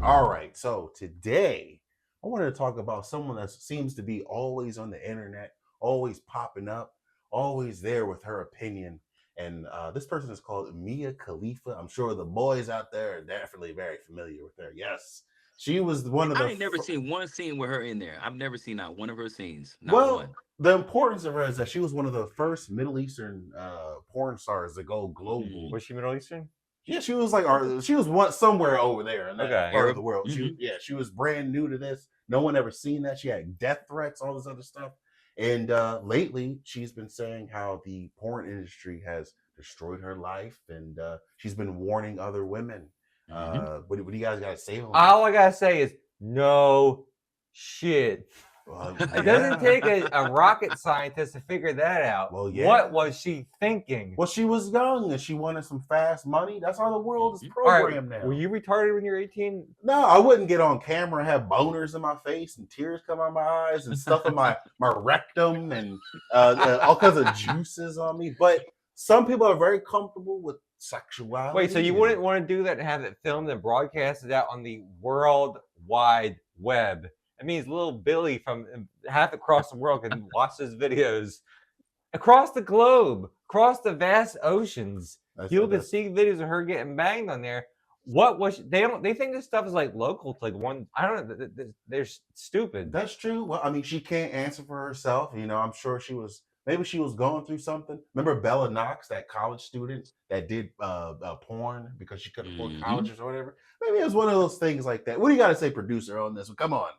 All right, so today I wanted to talk about someone that seems to be always on the internet, always popping up, always there with her opinion. And this person is called Mia Khalifa. I'm sure the boys out there are definitely very familiar with her. Yes, she was one of I the ain't never seen one scene with her in there. I've never seen not one of her scenes, not well. one. The importance of her is that she was one of the first Middle Eastern porn stars to go global. Mm. Was she Middle Eastern? Yeah, she was like, or she was one somewhere over there in that Okay. part of Arab. the world. Hmm. She was brand new to this. No one ever seen that. She had death threats, all this other stuff. And lately, she's been saying how the porn industry has destroyed her life, and she's been warning other women. Hmm. What do you guys got to say on that? All I gotta say is no shit. It doesn't Yeah. take a rocket scientist to figure that out. Well, yeah. What was she thinking? Well, she was young and she wanted some fast money. That's how the world is All right, programmed now. were you retarded when you were 18? No, I wouldn't get on camera and have boners in my face and tears come out my eyes and stuff in my rectum and all kinds of juices on me. But some people are very comfortable with sexuality. Wait, so you wouldn't want to do that and have it filmed and broadcasted out on the World Wide Web? It means little Billy from half across the world can watch his videos across the globe, across the vast oceans. People can see videos of her getting banged on there. What was they think this stuff is like local to like one? I don't know. They're stupid. That's true. Well, I mean, she can't answer for herself. I'm sure maybe she was going through something. Remember Bella Knox, that college student that did porn because she couldn't afford Hmm. colleges or whatever. Maybe it was one of those things like that. What do you got to say, producer, on this one? Come on.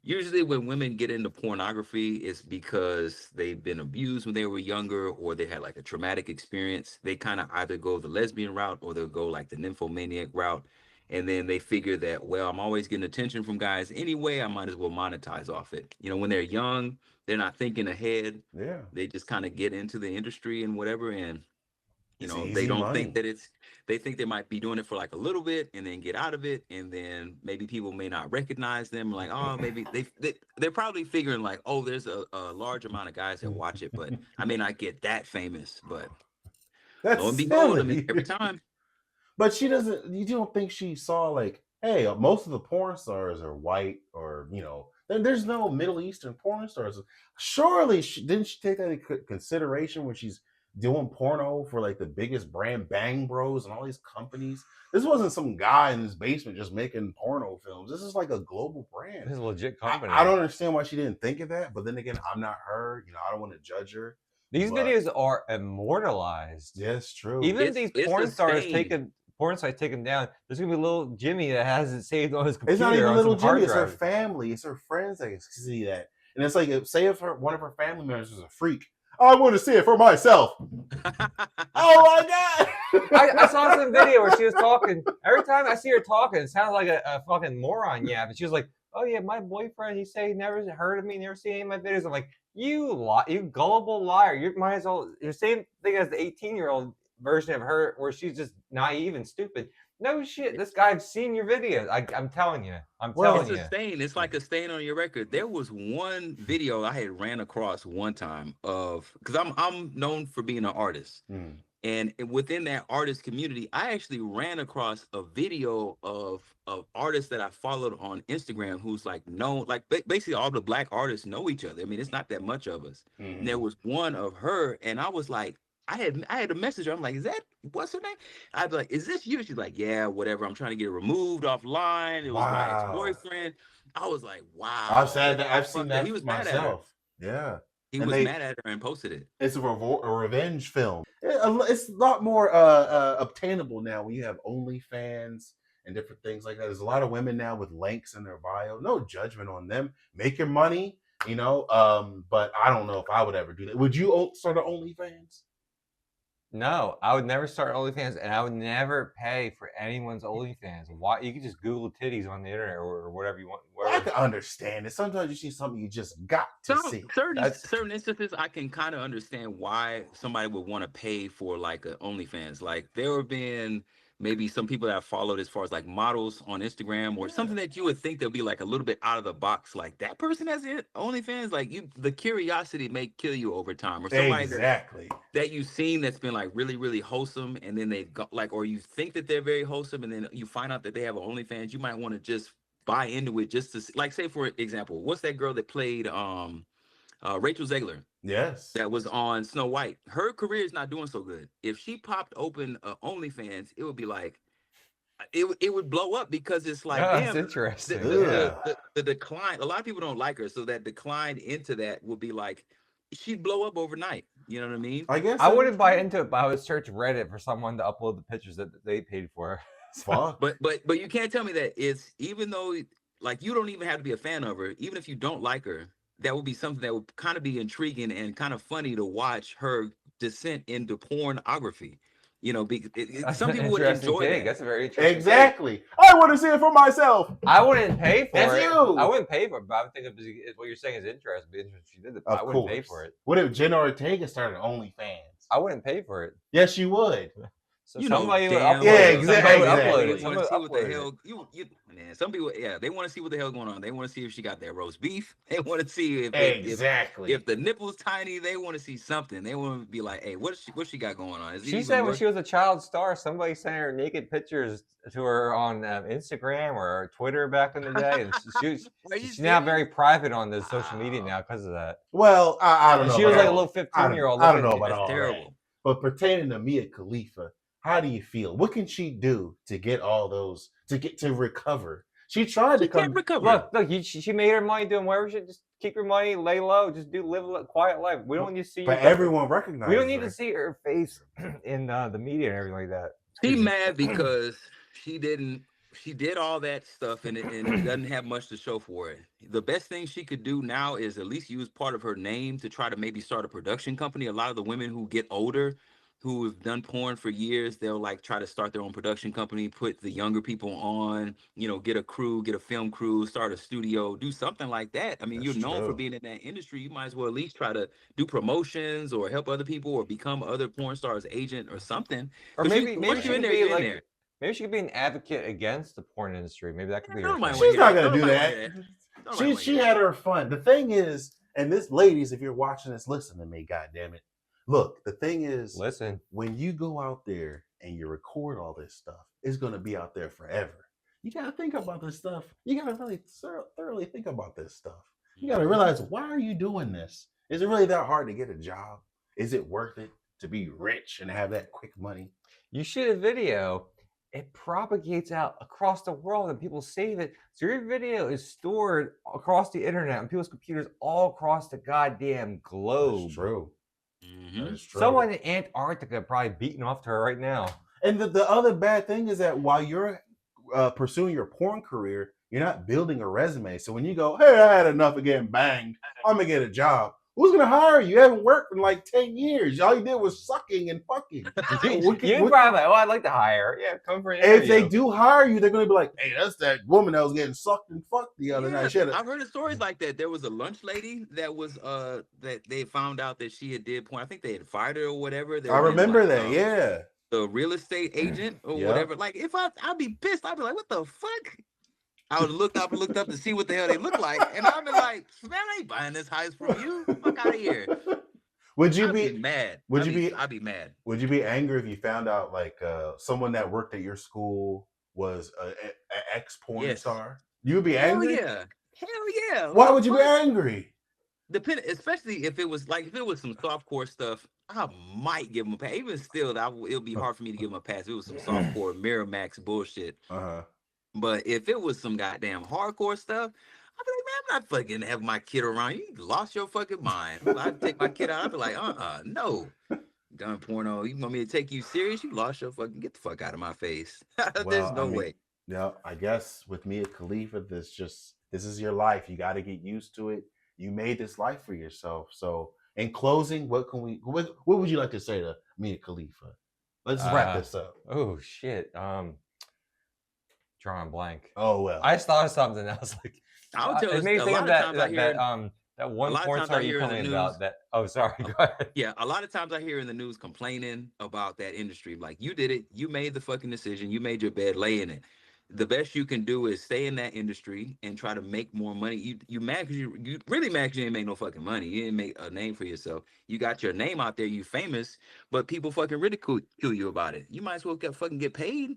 Usually, when women get into pornography, it's because they've been abused when they were younger, or they had like a traumatic experience. They kind of either go the lesbian route or they'll go like the nymphomaniac route. And then they figure that, well, I'm always getting attention from guys anyway. I might as well monetize off it. When they're young, they're not thinking ahead. Yeah, They just kind of get into the industry and whatever. And it's they easy don't think money. that they think they might be doing it for like a little bit and then get out of it, and then maybe people may not recognize them, like, oh, maybe they're probably figuring like, oh, there's a large amount of guys that watch it, but I may not get that famous. But lo That's and behold, I mean, silly. every time. But she doesn't. You don't think she saw like, hey, most of the porn stars are white, or then there's no Middle Eastern porn stars. Surely, didn't she take that into consideration when she's doing porno for like the biggest brand, Bang Bros, and all these companies? This wasn't some guy in his basement just making porno films. This is like a global brand. This is a legit company. I don't understand why she didn't think of that. But then again, I'm not her. I don't want to judge her. These But videos are immortalized. yeah, it's true. Even if It's these it's porn a stars stain. porn sites taken down, there's gonna be little Jimmy that has it saved on his computer. It's not even on little some hard Jimmy. It's her drive. family. It's her friends that can see that. And it's like, say if one of her family members was a freak, I want to see it for myself. Oh my god! I saw some video where she was talking. Every time I see her talking, it sounds like a fucking moron. Yeah, but she was like, "Oh yeah, my boyfriend. He said he never heard of me, never seen any of my videos." I'm like, you gullible liar. You might as well. You're the same thing as the 18-year-old version of her, where she's just naive and stupid. No shit. This guy, I've seen your videos. I'm telling you. I'm telling It's a you. stain. It's like a stain on your record. There was one video I had ran across one time of, because I'm known for being an artist. Hmm. And within that artist community, I actually ran across a video of artists that I followed on Instagram who's like known, like basically all the black artists know each other. I mean, it's not that much of us. And there Hmm. was one of her, and I was like, I had to message her. I'm like, is that what's her name? I'd be like, is this you? She's like, yeah, whatever. I'm trying to get it removed offline. It was my Wow. ex-boyfriend. I was like, I've wow, said that's that. I've seen fucked up. that He was mad at her. myself. Yeah. He And was mad at her and posted it. it's a revenge film. It's a lot more obtainable now when you have OnlyFans and different things like that. There's a lot of women now with links in their bio. No judgment on them. Make your money, but I don't know if I would ever do that. Would you start an OnlyFans? No, I would never start OnlyFans, and I would never pay for anyone's OnlyFans. Why? You can just Google titties on the internet or whatever you want. Well, I Whatever. can understand it. Sometimes you see something you just got to Some see. certain That's certain instances, I can kind of understand why somebody would want to pay for like a OnlyFans. Like there have been maybe some people that I've followed as far as like models on Instagram or something that you would think they'll be like a little bit out of the box. Like that person has it OnlyFans. Like the curiosity may kill you over time, or somebody Exactly. that you've seen that's been like really, really wholesome, and then they've got like, or you think that they're very wholesome, and then you find out that they have an OnlyFans. You might want to just buy into it just to like, say for example, what's that girl that played Rachel Zegler? Yes. That was on Snow White. Her career is not doing so good. If she popped open OnlyFans, it would be like it would blow up, because it's like, That's damn, interesting. the decline. A lot of people don't like her, so that decline into that would be like she'd blow up overnight. You know what I mean? I guess I wouldn't buy into it, but I would search Reddit for someone to upload the pictures that they paid for. Fuck. But you can't tell me that it's, even though like you don't even have to be a fan of her, even if you don't like her, that would be something that would kind of be intriguing and kind of funny to watch her descent into pornography. You know, because some people would enjoy that. That's a very interesting Exactly. I want to see it for myself. I wouldn't pay for That's it. you. I wouldn't pay for it, but I would think what you're saying is interesting. Be interesting if she did it, but I wouldn't pay for it. What if Jenna Ortega started OnlyFans? I wouldn't pay for it. Yes, you would. So You somebody know, would damn upload Yeah, it. exactly. Somebody would upload it. They want to Somebody see what the upload it. hell man. Some people, they want to see what the hell's going on. They want to see if she got that roast beef. They want to see if Exactly. if the nipple's tiny. They want to see something. They want to be like, hey, what she got going on? She said when she was a child star, somebody sent her naked pictures to her on Instagram or Twitter back in the day, and she's now very private on the social media now because of that. Well, I don't know. She was like a little 15-year-old. I don't know about That's all terrible. that. But pertaining to Mia Khalifa, how do you feel? What can she do to get all those to recover? She tried to come recover. Look, she made her money doing whatever. She just keep your money, lay low, just live a quiet life. We don't need to see. But everyone recognizes. We don't need to see her face in the media and everything like that. She's mad because she did all that stuff and it doesn't have much to show for it. The best thing she could do now is at least use part of her name to try to maybe start a production company. A lot of the women who get older, who have done porn for years, they'll like try to start their own production company, put the younger people on, get a crew, get a film crew, start a studio, do something like that. I mean, you're known for being in that industry. You might as well at least try to do promotions or help other people or become other porn stars' agent or something. Or maybe once she you're in could there, be you're in like, there. maybe she could be an advocate against the porn industry. Maybe that could be her. She's not gonna do that. She had her fun. The thing is, and this, ladies, if you're watching this, listen to me, goddammit. Look, the thing is, listen, when you go out there and you record all this stuff, it's gonna be out there forever. You gotta think about this stuff. You gotta really thoroughly think about this stuff. You gotta realize, why are you doing this? Is it really that hard to get a job? Is it worth it to be rich and have that quick money? You shoot a video, it propagates out across the world and people save it. So your video is stored across the internet on people's computers all across the goddamn globe. That's true. Mm-hmm. That's true. Someone in Antarctica probably beating off to her right now. And the other bad thing is that while you're pursuing your porn career, you're not building a resume. So when you go, hey, I had enough of getting banged, I'm gonna get a job. Who's gonna hire you? You haven't worked in like 10 years. All you did was sucking and fucking. You're probably like, I'd like to hire. Yeah, come for an interview. If they do hire you, they're gonna be like, hey, that's that woman that was getting sucked and fucked the other night. I've heard of stories like that. There was a lunch lady that was that they found out that she had did porn. I think they had fired her or whatever. I remember that, yeah. The real estate agent or whatever. Like if I'd be pissed, I'd be like, what the fuck? I would look up to see what the hell they look like, and I'd be like, man, I ain't buying this house from you. Fuck out of here. Would you I'd be mad? I'd be mad. Would you be angry if you found out like someone that worked at your school was an ex porn star? You would be angry? Hell yeah. Why would you be angry? Especially if it was some softcore stuff, I might give him a pass. Even still, it'll be hard for me to give him a pass. If it was some softcore Miramax bullshit. But if it was some goddamn hardcore stuff, I'd be like, man, I'm not fucking having my kid around. You lost your fucking mind. I'd take my kid out. I'd be like, no. Done porno. You want me to take you serious? You lost your fucking, get the fuck out of my face. There's no way. Yeah, I guess with Mia Khalifa, this is your life. You got to get used to it. You made this life for yourself. So in closing, what would you like to say to Mia Khalifa? Let's wrap this up. Oh shit. Drawing blank. Oh well. I just thought of something. I was like, I'll tell it made me think of that That one lot of porn times star I you hear in told the me news. about that. Oh, sorry. Go ahead. Yeah, a lot of times I hear in the news complaining about that industry. Like, you did it, you made the fucking decision, you made your bed, lay in it. The best you can do is stay in that industry and try to make more money. You mad because you really mad because you didn't make no fucking money. You didn't make a name for yourself. You got your name out there, you famous, but people fucking ridicule you about it. You might as well fucking get paid.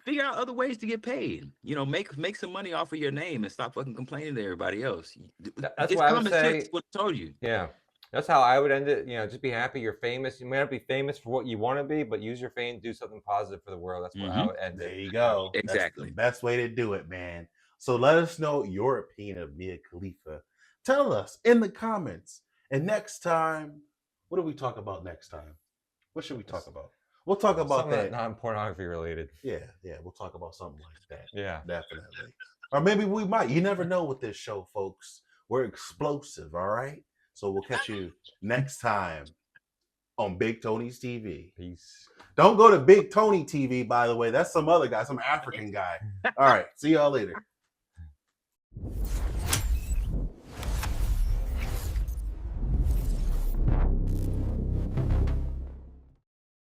Figure out other ways to get paid. You know, make some money off of your name and stop fucking complaining to everybody else. That's It's what I would common sense say. what I told you. Yeah. That's how I would end it. You know, just be happy you're famous. You may not be famous for what you want to be, but use your fame to do something positive for the world. That's how I would end There it. you go. That's the Exactly. best way to do it, man. So let us know your opinion of Mia Khalifa. Tell us in the comments. And next time, what do we talk about next time? What should we talk about? We'll talk about Something that. non-pornography related. Yeah, we'll talk about something like that. Yeah. Definitely. Or maybe we might. You never know with this show, folks. We're explosive, all right? So we'll catch you next time on Big Tony's TV. Peace. Don't go to Big Tony TV, by the way. That's some other guy, some African guy. All right. See y'all later.